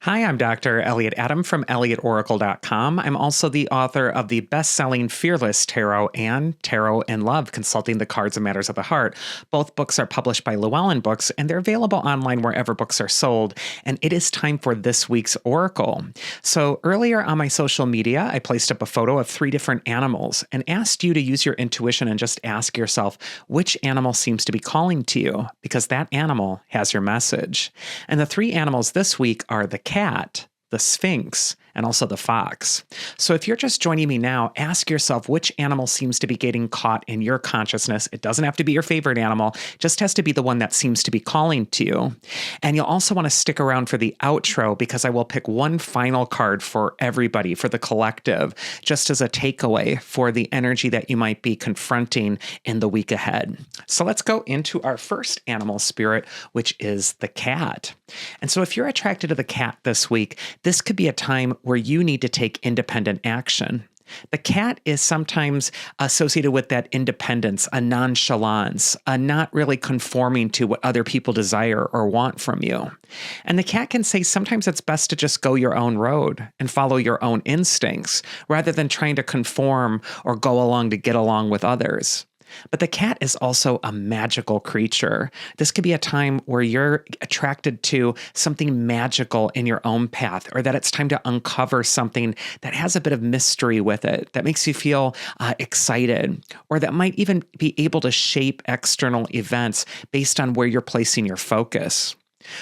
Hi, I'm Dr. Elliot Adam from ElliotOracle.com. I'm also the author of the best-selling Fearless Tarot and Tarot in Love, Consulting the Cards and Matters of the Heart. Both books are published by Llewellyn Books, and they're available online wherever books are sold. And it is time for this week's Oracle. So earlier on my social media, I placed up a photo of 3 different animals and asked you to use your intuition and just ask yourself which animal seems to be calling to you, because that animal has your message. And the 3 animals this week are the cat, the Sphinx, and also the fox. So if you're just joining me now, ask yourself which animal seems to be getting caught in your consciousness. It doesn't have to be your favorite animal, just has to be the one that seems to be calling to you. And you'll also want to stick around for the outro, because I will pick one final card for everybody, for the collective, just as a takeaway for the energy that you might be confronting in the week ahead. So let's go into our first animal spirit, which is the cat. And so if you're attracted to the cat this week, this could be a time where you need to take independent action. The cat is sometimes associated with that independence, a nonchalance, a not really conforming to what other people desire or want from you. And the cat can say sometimes it's best to just go your own road and follow your own instincts rather than trying to conform or go along to get along with others. But the cat is also a magical creature. This could be a time where you're attracted to something magical in your own path, or that it's time to uncover something that has a bit of mystery with it, that makes you feel excited, or that might even be able to shape external events based on where you're placing your focus.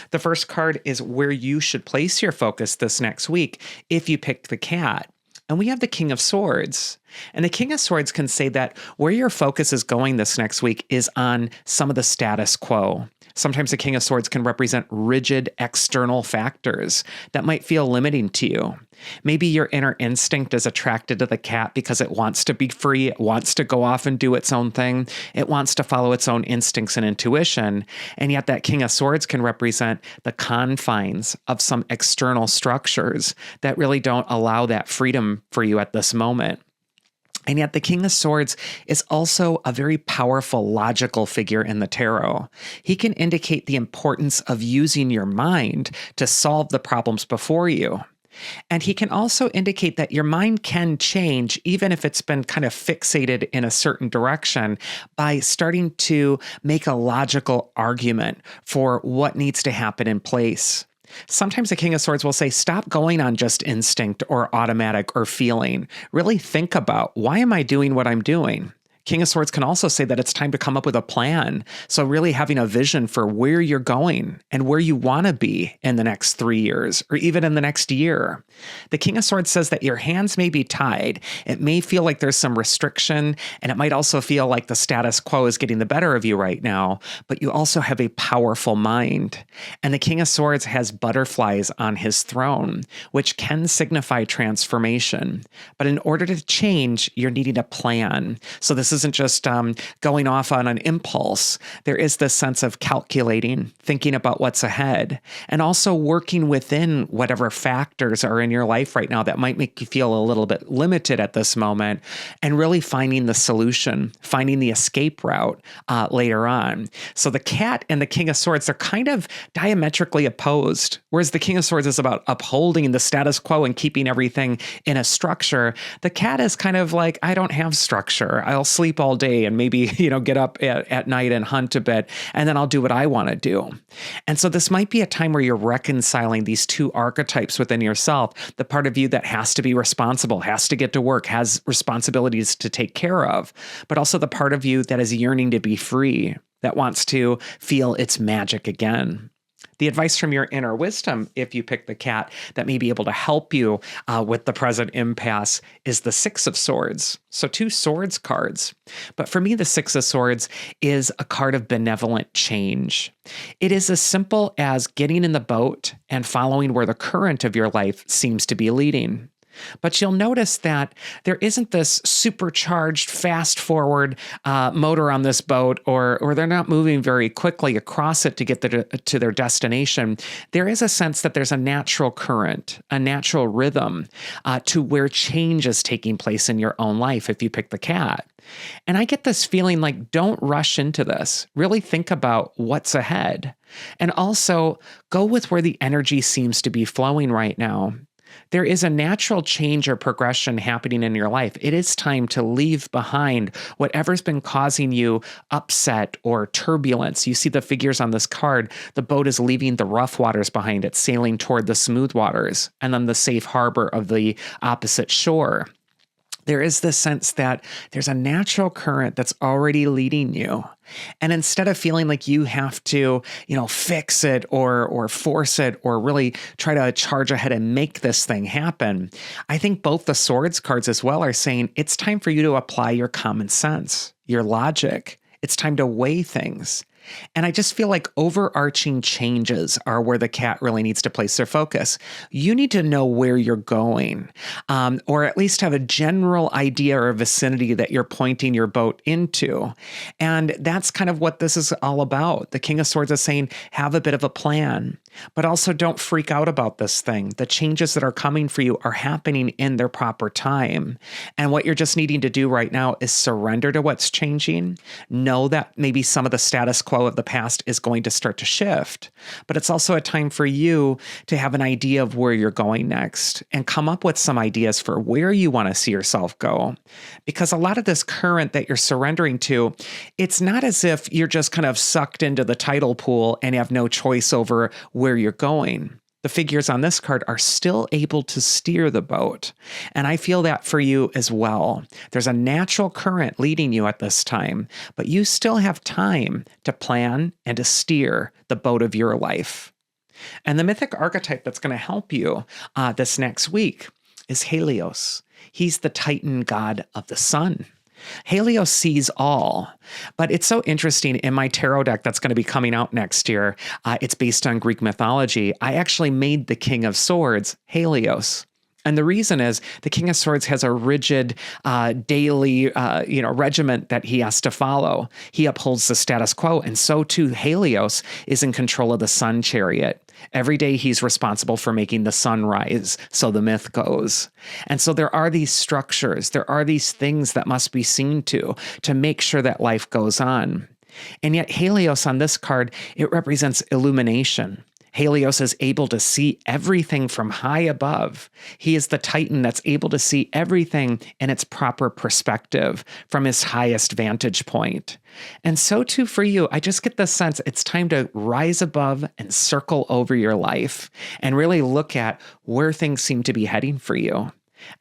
The first card is where you should place your focus this next week if you picked the cat. And we have the King of Swords. And the King of Swords can say that where your focus is going this next week is on some of the status quo. Sometimes the King of Swords can represent rigid external factors that might feel limiting to you. Maybe your inner instinct is attracted to the cat because it wants to be free, it wants to go off and do its own thing, it wants to follow its own instincts and intuition, and yet that King of Swords can represent the confines of some external structures that really don't allow that freedom for you at this moment. And yet the King of Swords is also a very powerful, logical figure in the tarot. He can indicate the importance of using your mind to solve the problems before you. And he can also indicate that your mind can change, even if it's been kind of fixated in a certain direction, by starting to make a logical argument for what needs to happen in place. Sometimes the King of Swords will say, stop going on just instinct or automatic or feeling. Really think about, why am I doing what I'm doing? King of Swords can also say that it's time to come up with a plan. So really having a vision for where you're going and where you want to be in the next 3 years or even in the next year. The King of Swords says that your hands may be tied. It may feel like there's some restriction, and it might also feel like the status quo is getting the better of you right now, but you also have a powerful mind. And the King of Swords has butterflies on his throne, which can signify transformation. But in order to change, you're needing a plan. So this isn't just going off on an impulse. There is this sense of calculating, thinking about what's ahead, and also working within whatever factors are in your life right now that might make you feel a little bit limited at this moment, and really finding the solution, finding the escape route later on. So the cat and the King of Swords are kind of diametrically opposed. Whereas the King of Swords is about upholding the status quo and keeping everything in a structure, the cat is kind of like, I don't have structure. I'll sleep all day and maybe, get up at night and hunt a bit, and then I'll do what I want to do. And so this might be a time where you're reconciling these 2 archetypes within yourself, the part of you that has to be responsible, has to get to work, has responsibilities to take care of, but also the part of you that is yearning to be free, that wants to feel its magic again. The advice from your inner wisdom, if you pick the cat, that may be able to help you with the present impasse is the Six of Swords. So 2 swords cards. But for me, the Six of Swords is a card of benevolent change. It is as simple as getting in the boat and following where the current of your life seems to be leading. But you'll notice that there isn't this supercharged, fast forward motor on this boat, or they're not moving very quickly across it to get to their destination. There is a sense that there's a natural current, a natural rhythm to where change is taking place in your own life if you pick the cat. And I get this feeling like, don't rush into this. Really think about what's ahead. And also go with where the energy seems to be flowing right now. There is a natural change or progression happening in your life. It is time to leave behind whatever's been causing you upset or turbulence. You see the figures on this card. The boat is leaving the rough waters behind it, sailing toward the smooth waters, and then the safe harbor of the opposite shore. There is this sense that there's a natural current that's already leading you. And instead of feeling like you have to, fix it or force it or really try to charge ahead and make this thing happen, I think both the swords cards as well are saying it's time for you to apply your common sense, your logic. It's time to weigh things. And I just feel like overarching changes are where the cat really needs to place their focus. You need to know where you're going, or at least have a general idea or vicinity that you're pointing your boat into. And that's kind of what this is all about. The King of Swords is saying, have a bit of a plan, but also don't freak out about this thing. The changes that are coming for you are happening in their proper time. And what you're just needing to do right now is surrender to what's changing. Know that maybe some of the status quo of the past is going to start to shift, but it's also a time for you to have an idea of where you're going next and come up with some ideas for where you want to see yourself go. Because a lot of this current that you're surrendering to, it's not as if you're just kind of sucked into the tidal pool and have no choice over where you're going. The figures on this card are still able to steer the boat. And I feel that for you as well. There's a natural current leading you at this time, but you still have time to plan and to steer the boat of your life. And the mythic archetype that's going to help you this next week is Helios. He's the Titan god of the sun. Helios sees all, but it's so interesting. In my tarot deck that's going to be coming out next year, it's based on Greek mythology. I actually made the King of Swords Helios. And the reason is the King of Swords has a rigid daily regiment that he has to follow. He upholds the status quo, and so too Helios is in control of the sun chariot. Every day he's responsible for making the sun rise, so the myth goes. And so there are these structures, there are these things that must be seen to make sure that life goes on. And yet Helios on this card, it represents illumination. Helios is able to see everything from high above. He is the Titan that's able to see everything in its proper perspective from his highest vantage point. And so too for you, I just get the sense it's time to rise above and circle over your life and really look at where things seem to be heading for you.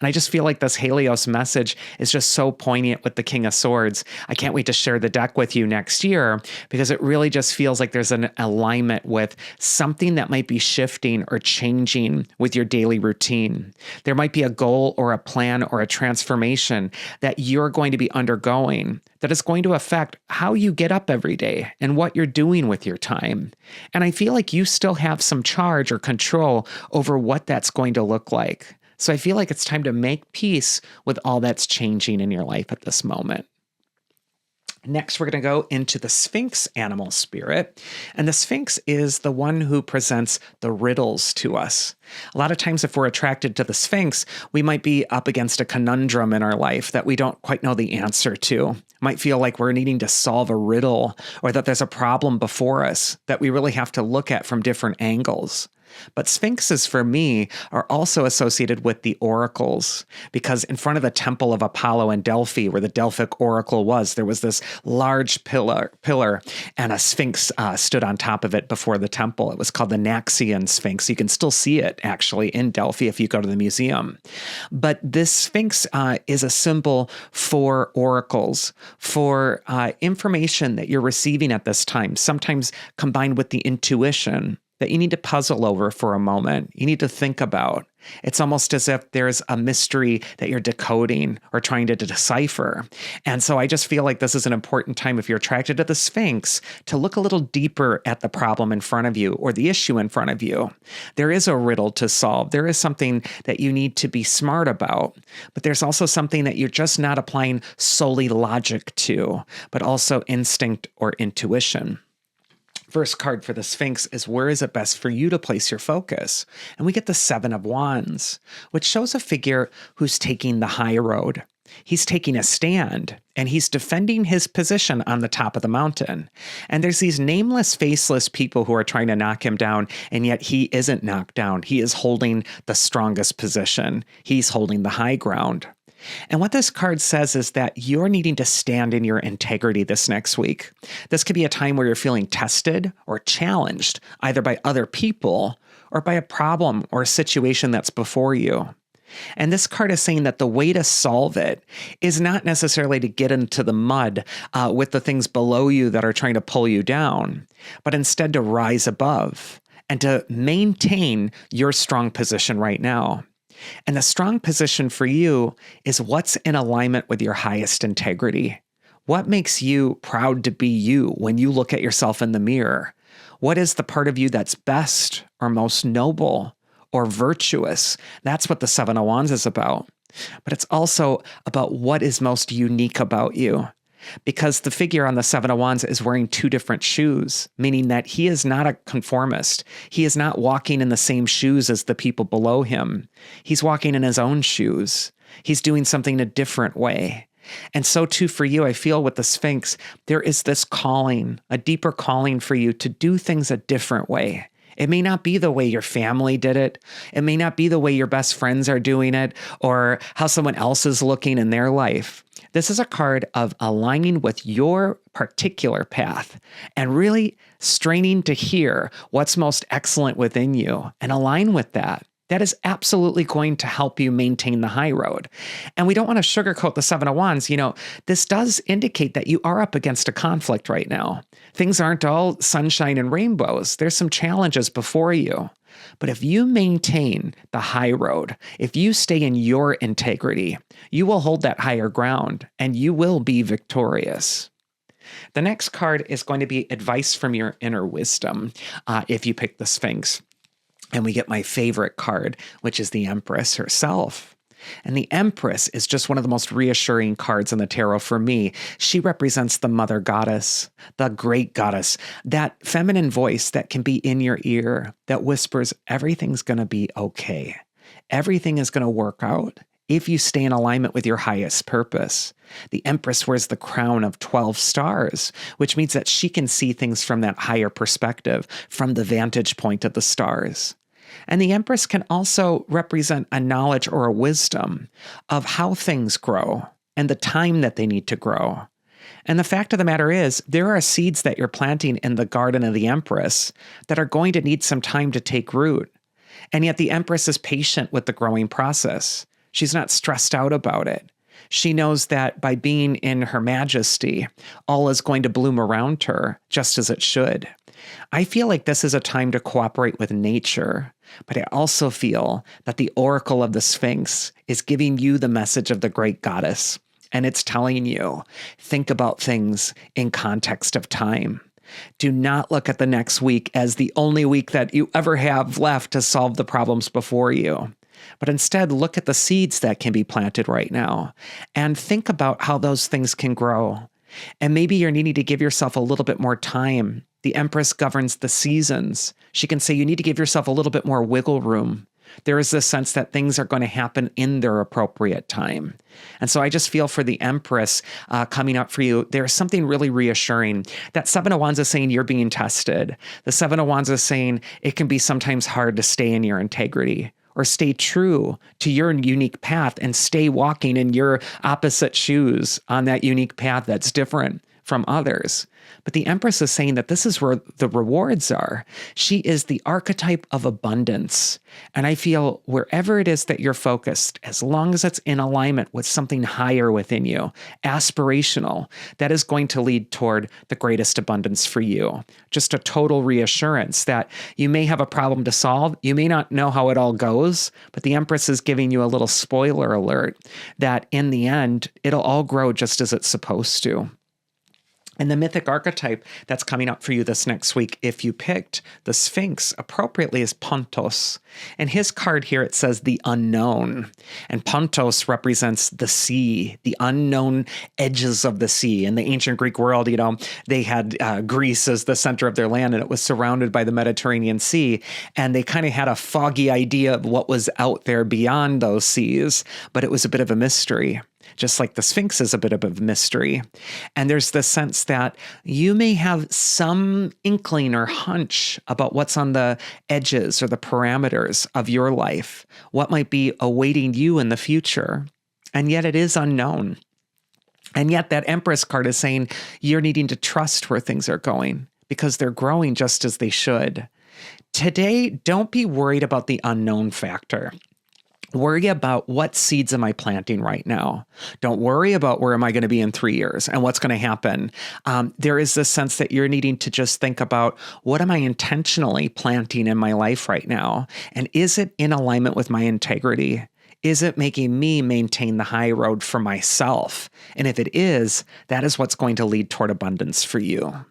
And I just feel like this Helios message is just so poignant with the King of Swords. I can't wait to share the deck with you next year because it really just feels like there's an alignment with something that might be shifting or changing with your daily routine. There might be a goal or a plan or a transformation that you're going to be undergoing that is going to affect how you get up every day and what you're doing with your time. And I feel like you still have some charge or control over what that's going to look like. So I feel like it's time to make peace with all that's changing in your life at this moment. Next, we're going to go into the Sphinx animal spirit. And the Sphinx is the one who presents the riddles to us. A lot of times, if we're attracted to the Sphinx, we might be up against a conundrum in our life that we don't quite know the answer to. Might feel like we're needing to solve a riddle or that there's a problem before us that we really have to look at from different angles. But sphinxes, for me, are also associated with the oracles, because in front of the temple of Apollo in Delphi, where the Delphic oracle was, there was this large pillar, and a sphinx stood on top of it before the temple. It was called the Naxian Sphinx. You can still see it, actually, in Delphi if you go to the museum. But this sphinx is a symbol for oracles, for information that you're receiving at this time, sometimes combined with the intuition that you need to puzzle over for a moment. You need to think about. It's almost as if there's a mystery that you're decoding or trying to decipher. And so I just feel like this is an important time, if you're attracted to the Sphinx, to look a little deeper at the problem in front of you or the issue in front of you. There is a riddle to solve. There is something that you need to be smart about, but there's also something that you're just not applying solely logic to, but also instinct or intuition. First card for the Sphinx is, where is it best for you to place your focus? And we get the Seven of Wands, which shows a figure who's taking the high road. He's taking a stand, and he's defending his position on the top of the mountain. And there's these nameless, faceless people who are trying to knock him down, and yet he isn't knocked down. He is holding the strongest position. He's holding the high ground. And what this card says is that you're needing to stand in your integrity this next week. This could be a time where you're feeling tested or challenged, either by other people or by a problem or a situation that's before you. And this card is saying that the way to solve it is not necessarily to get into the mud with the things below you that are trying to pull you down, but instead to rise above and to maintain your strong position right now. And the strong position for you is what's in alignment with your highest integrity. What makes you proud to be you when you look at yourself in the mirror? What is the part of you that's best or most noble or virtuous? That's what the Seven of Wands is about. But it's also about what is most unique about you. Because the figure on the Seven of Wands is wearing two different shoes, meaning that he is not a conformist. He is not walking in the same shoes as the people below him. He's walking in his own shoes. He's doing something a different way. And so too for you, I feel with the Sphinx, there is this calling, a deeper calling for you to do things a different way. It may not be the way your family did it. It may not be the way your best friends are doing it or how someone else is looking in their life. This is a card of aligning with your particular path and really straining to hear what's most excellent within you and align with that. That is absolutely going to help you maintain the high road. And we don't want to sugarcoat the Seven of Wands. This does indicate that you are up against a conflict right now. Things aren't all sunshine and rainbows. There's some challenges before you. But if you maintain the high road, if you stay in your integrity, you will hold that higher ground and you will be victorious. The next card is going to be advice from your inner wisdom if you pick the Sphinx. And we get my favorite card, which is the Empress herself. And the Empress is just one of the most reassuring cards in the tarot for me. She represents the mother goddess, the great goddess, that feminine voice that can be in your ear that whispers, everything's going to be okay. Everything is going to work out if you stay in alignment with your highest purpose. The Empress wears the crown of 12 stars, which means that she can see things from that higher perspective, from the vantage point of the stars. And the Empress can also represent a knowledge or a wisdom of how things grow and the time that they need to grow. And the fact of the matter is, there are seeds that you're planting in the garden of the Empress that are going to need some time to take root. And yet the Empress is patient with the growing process. She's not stressed out about it. She knows that by being in her majesty, all is going to bloom around her, just as it should. I feel like this is a time to cooperate with nature, but I also feel that the oracle of the Sphinx is giving you the message of the great goddess, and it's telling you, think about things in context of time. Do not look at the next week as the only week that you ever have left to solve the problems before you. But instead, look at the seeds that can be planted right now and think about how those things can grow. And maybe you're needing to give yourself a little bit more time. The Empress governs the seasons. She can say you need to give yourself a little bit more wiggle room. There is this sense that things are going to happen in their appropriate time. And so I just feel for the Empress coming up for you, there's something really reassuring. That Seven of Wands is saying you're being tested. The Seven of Wands is saying it can be sometimes hard to stay in your integrity or stay true to your unique path and stay walking in your opposite shoes on that unique path that's different from others. But the Empress is saying that this is where the rewards are. She is the archetype of abundance. And I feel wherever it is that you're focused, as long as it's in alignment with something higher within you, aspirational, that is going to lead toward the greatest abundance for you. Just a total reassurance that you may have a problem to solve. You may not know how it all goes, but the Empress is giving you a little spoiler alert that in the end, it'll all grow just as it's supposed to. And the mythic archetype that's coming up for you this next week, if you picked the Sphinx appropriately, is Pontos. And his card here, it says the unknown. And Pontos represents the sea, the unknown edges of the sea. In the ancient Greek world, they had Greece as the center of their land, and it was surrounded by the Mediterranean Sea. And they kind of had a foggy idea of what was out there beyond those seas, but it was a bit of a mystery. Just like the Sphinx is a bit of a mystery. And there's the sense that you may have some inkling or hunch about what's on the edges or the parameters of your life, what might be awaiting you in the future. And yet it is unknown. And yet that Empress card is saying you're needing to trust where things are going because they're growing just as they should. Today, don't be worried about the unknown factor. Worry about what seeds am I planting right now. Don't worry about where am I going to be in 3 years and what's going to happen. There is this sense that you're needing to just think about what am I intentionally planting in my life right now? And is it in alignment with my integrity? Is it making me maintain the high road for myself? And if it is, that is what's going to lead toward abundance for you.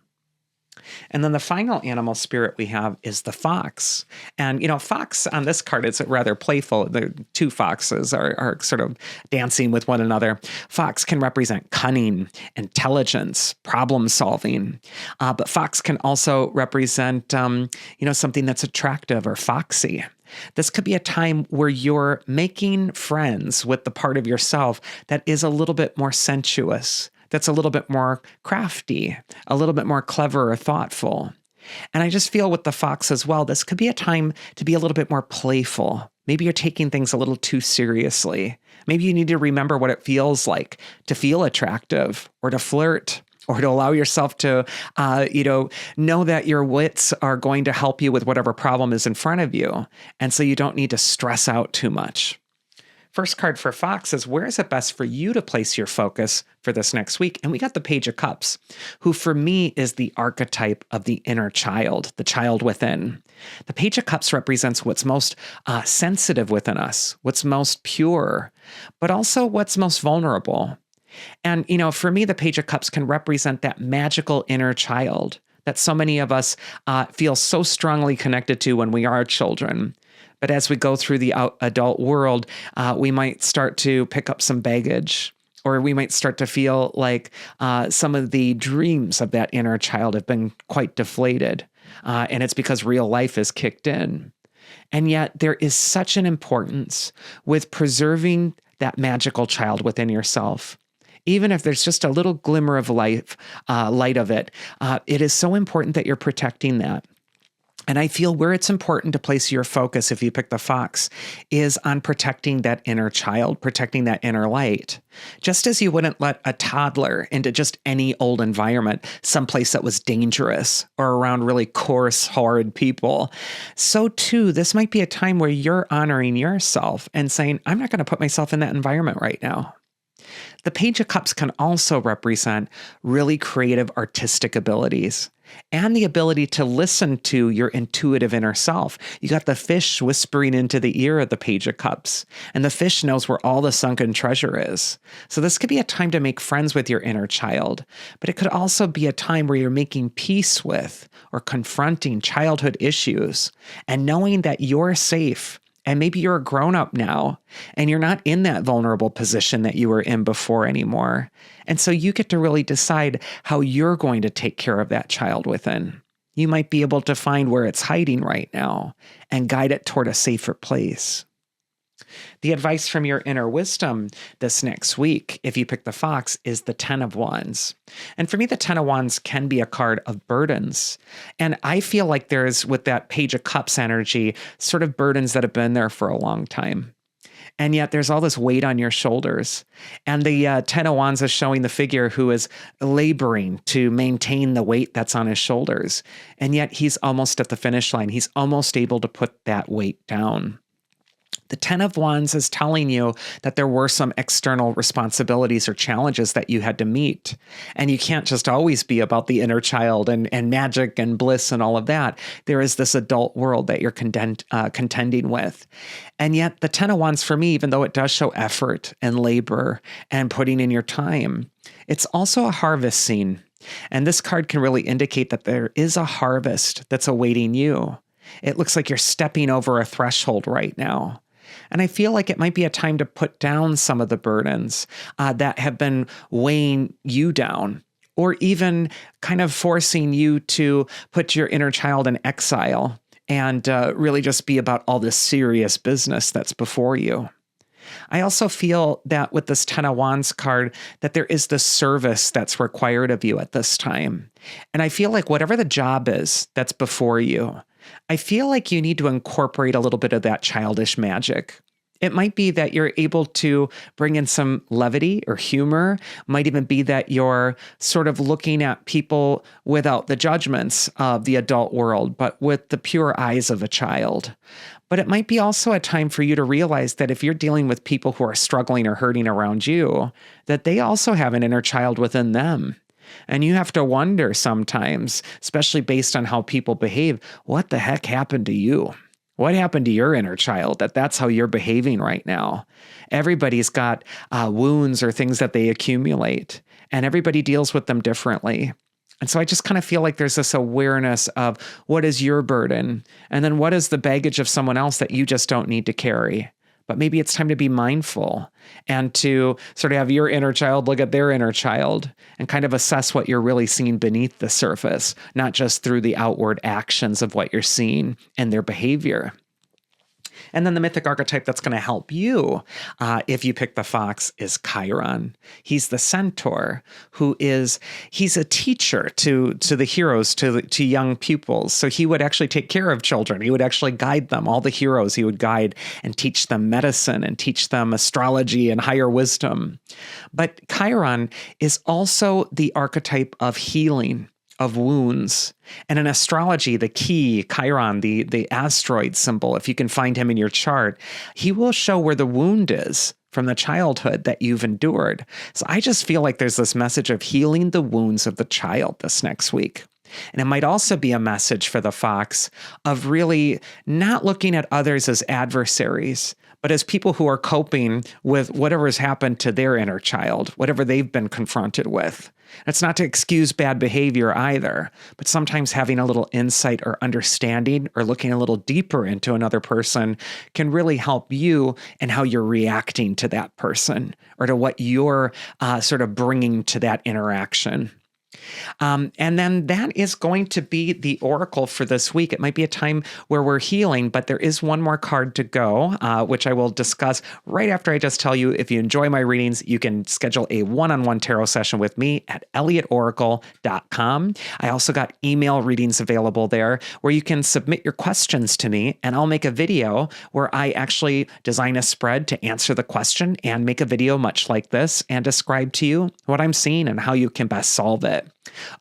And then the final animal spirit we have is the fox. And, fox on this card is rather playful. The two foxes are sort of dancing with one another. Fox can represent cunning, intelligence, problem solving. But fox can also represent, something that's attractive or foxy. This could be a time where you're making friends with the part of yourself that is a little bit more sensuous, that's a little bit more crafty, a little bit more clever or thoughtful. And I just feel with the fox as well, this could be a time to be a little bit more playful. Maybe you're taking things a little too seriously. Maybe you need to remember what it feels like to feel attractive or to flirt or to allow yourself to, know that your wits are going to help you with whatever problem is in front of you. And so you don't need to stress out too much. First card for Fox is where is it best for you to place your focus for this next week? And we got the Page of Cups, who for me is the archetype of the inner child, the child within. The Page of Cups represents what's most sensitive within us, what's most pure, but also what's most vulnerable. And, for me, the Page of Cups can represent that magical inner child that so many of us feel so strongly connected to when we are children. But as we go through the adult world, we might start to pick up some baggage, or we might start to feel like some of the dreams of that inner child have been quite deflated. And it's because real life is kicked in. And yet there is such an importance with preserving that magical child within yourself. Even if there's just a little glimmer of light of it, it is so important that you're protecting that. And I feel where it's important to place your focus, if you pick the fox, is on protecting that inner child, protecting that inner light. Just as you wouldn't let a toddler into just any old environment, someplace that was dangerous or around really coarse, horrid people, so too, this might be a time where you're honoring yourself and saying, I'm not going to put myself in that environment right now. The Page of Cups can also represent really creative artistic abilities and the ability to listen to your intuitive inner self. You got the fish whispering into the ear of the Page of Cups, and the fish knows where all the sunken treasure is. So this could be a time to make friends with your inner child, but it could also be a time where you're making peace with or confronting childhood issues and knowing that you're safe. And maybe you're a grown-up now, and you're not in that vulnerable position that you were in before anymore. And so you get to really decide how you're going to take care of that child within. You might be able to find where it's hiding right now and guide it toward a safer place. The advice from your inner wisdom this next week, if you pick the fox, is the 10 of Wands. And for me, the 10 of Wands can be a card of burdens. And I feel like there's, with that Page of Cups energy, sort of burdens that have been there for a long time. And yet there's all this weight on your shoulders. And the Ten of Wands is showing the figure who is laboring to maintain the weight that's on his shoulders. And yet he's almost at the finish line. He's almost able to put that weight down. The Ten of Wands is telling you that there were some external responsibilities or challenges that you had to meet. And you can't just always be about the inner child and magic and bliss and all of that. There is this adult world that you're contending with. And yet the Ten of Wands for me, even though it does show effort and labor and putting in your time, it's also a harvest scene. And this card can really indicate that there is a harvest that's awaiting you. It looks like you're stepping over a threshold right now. And I feel like it might be a time to put down some of the burdens that have been weighing you down, or even kind of forcing you to put your inner child in exile and really just be about all this serious business that's before you. I also feel that with this Ten of Wands card, that there is this service that's required of you at this time. And I feel like whatever the job is that's before you, I feel like you need to incorporate a little bit of that childish magic. It might be that you're able to bring in some levity or humor. Might even be that you're sort of looking at people without the judgments of the adult world, but with the pure eyes of a child. But it might be also a time for you to realize that if you're dealing with people who are struggling or hurting around you, that they also have an inner child within them. And you have to wonder sometimes, especially based on how people behave, what the heck happened to you? What happened to your inner child that's how you're behaving right now? Everybody's got wounds or things that they accumulate, and everybody deals with them differently. And so I just kind of feel like there's this awareness of what is your burden, and then what is the baggage of someone else that you just don't need to carry. But maybe it's time to be mindful and to sort of have your inner child look at their inner child and kind of assess what you're really seeing beneath the surface, not just through the outward actions of what you're seeing and their behavior. And then the mythic archetype that's going to help you, if you pick the fox, is Chiron. He's the centaur he's a teacher to the heroes, to young pupils. So he would actually take care of children. He would actually guide them. All the heroes he would guide and teach them medicine and teach them astrology and higher wisdom. But Chiron is also the archetype of healing, of wounds. And in astrology, the key, Chiron, the asteroid symbol, if you can find him in your chart, he will show where the wound is from the childhood that you've endured. So I just feel like there's this message of healing the wounds of the child this next week. And it might also be a message for the fox of really not looking at others as adversaries, but as people who are coping with whatever has happened to their inner child, whatever they've been confronted with. It's not to excuse bad behavior either, but sometimes having a little insight or understanding or looking a little deeper into another person can really help you and how you're reacting to that person or to what you're sort of bringing to that interaction. And then that is going to be the oracle for this week. It might be a time where we're healing, but there is one more card to go, which I will discuss right after I just tell you. If you enjoy my readings, you can schedule a one-on-one tarot session with me at elliotoracle.com. I also got email readings available there where you can submit your questions to me, and I'll make a video where I actually design a spread to answer the question and make a video much like this and describe to you what I'm seeing and how you can best solve it.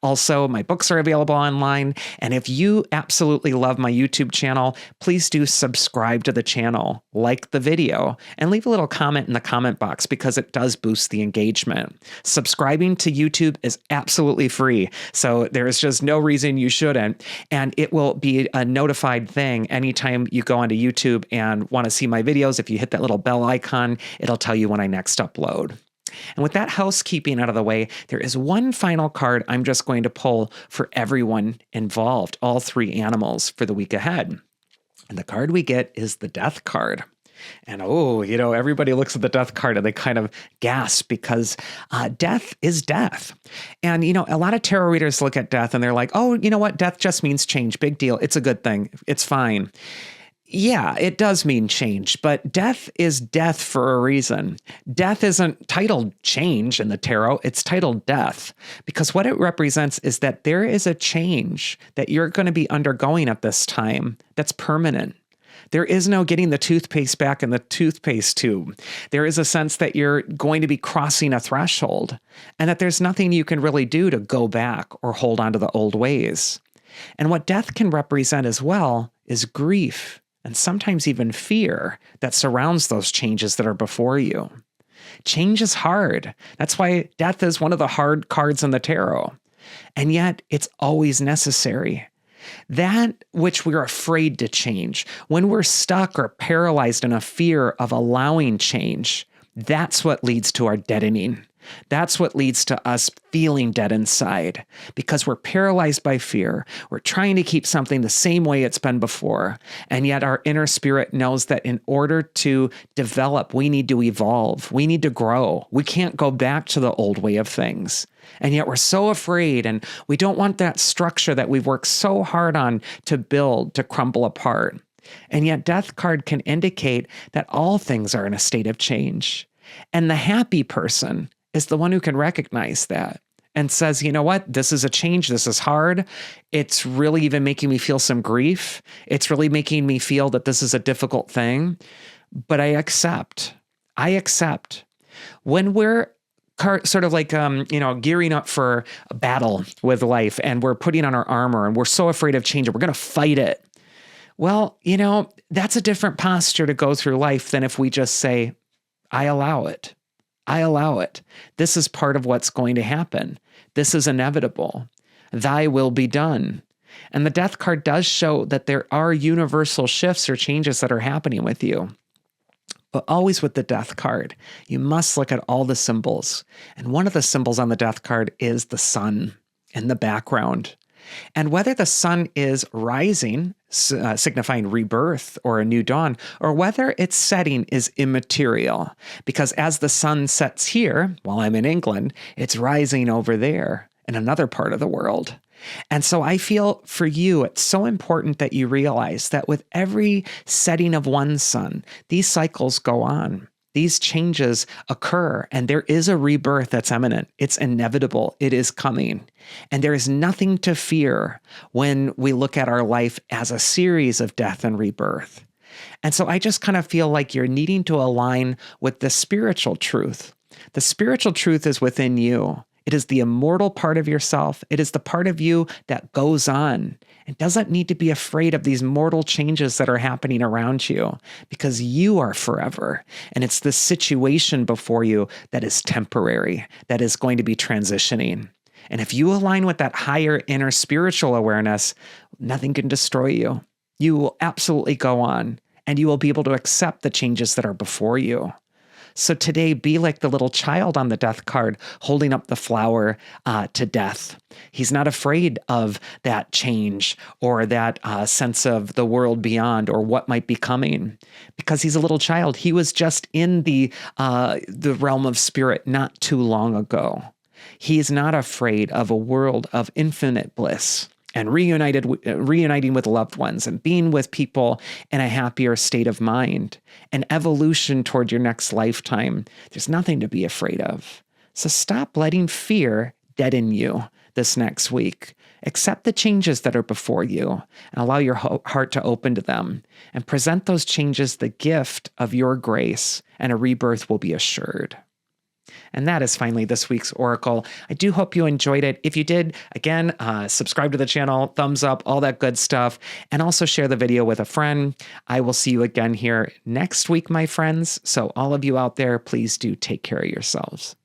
Also, my books are available online. And if you absolutely love my YouTube channel, please do subscribe to the channel, like the video, and leave a little comment in the comment box because it does boost the engagement. Subscribing to YouTube is absolutely free, so there is just no reason you shouldn't. And it will be a notified thing anytime you go onto YouTube and want to see my videos. If you hit that little bell icon, it'll tell you when I next upload. And with that housekeeping out of the way, there is one final card I'm just going to pull for everyone involved, all three animals for the week ahead. And the card we get is the Death card. And everybody looks at the Death card and they kind of gasp because death is death. And, a lot of tarot readers look at death and they're like, oh, you know what? Death just means change. Big deal. It's a good thing. It's fine. Yeah, it does mean change, but death is death for a reason. Death isn't titled change in the tarot, it's titled death, because what it represents is that there is a change that you're going to be undergoing at this time that's permanent. There is no getting the toothpaste back in the toothpaste tube. There is a sense that you're going to be crossing a threshold and that there's nothing you can really do to go back or hold on to the old ways. And what death can represent as well is grief and sometimes even fear that surrounds those changes that are before you. Change is hard. That's why death is one of the hard cards in the tarot. And yet it's always necessary. That which we're afraid to change, when we're stuck or paralyzed in a fear of allowing change, that's what leads to our deadening. That's what leads to us feeling dead inside because we're paralyzed by fear. We're trying to keep something the same way it's been before. And yet our inner spirit knows that in order to develop, we need to evolve. We need to grow. We can't go back to the old way of things. And yet we're so afraid and we don't want that structure that we've worked so hard on to build to crumble apart. And yet death card can indicate that all things are in a state of change. And the happy person is the one who can recognize that and says, you know what, this is a change. This is hard. It's really even making me feel some grief. It's really making me feel that this is a difficult thing, but I accept. I accept. When we're sort of like, gearing up for a battle with life and we're putting on our armor and we're so afraid of change and we're going to fight it. Well, that's a different posture to go through life than if we just say, I allow it. I allow it. This is part of what's going to happen. This is inevitable. Thy will be done. And the death card does show that there are universal shifts or changes that are happening with you. But always with the death card, you must look at all the symbols. And one of the symbols on the death card is the sun in the background. And whether the sun is rising, signifying rebirth or a new dawn, or whether its setting is immaterial. Because as the sun sets here, while I'm in England, it's rising over there in another part of the world. And so I feel for you, it's so important that you realize that with every setting of one sun, these cycles go on. These changes occur, and there is a rebirth that's imminent. It's inevitable. It is coming. And there is nothing to fear when we look at our life as a series of death and rebirth. And so I just kind of feel like you're needing to align with the spiritual truth. The spiritual truth is within you. It is the immortal part of yourself. It is the part of you that goes on. It doesn't need to be afraid of these mortal changes that are happening around you because you are forever. And it's this situation before you that is temporary, that is going to be transitioning. And if you align with that higher inner spiritual awareness, nothing can destroy you. You will absolutely go on and you will be able to accept the changes that are before you. So today, be like the little child on the death card holding up the flower to death. He's not afraid of that change or that sense of the world beyond or what might be coming because he's a little child. He was just in the realm of spirit not too long ago. He is not afraid of a world of infinite bliss and reuniting with loved ones and being with people in a happier state of mind, an evolution toward your next lifetime. There's nothing to be afraid of. So stop letting fear deaden you this next week. Accept the changes that are before you and allow your heart to open to them and present those changes the gift of your grace, and a rebirth will be assured. And that is finally this week's Oracle. I do hope you enjoyed it. If you did, again, subscribe to the channel, thumbs up, all that good stuff, and also share the video with a friend. I will see you again here next week, my friends. So all of you out there, please do take care of yourselves.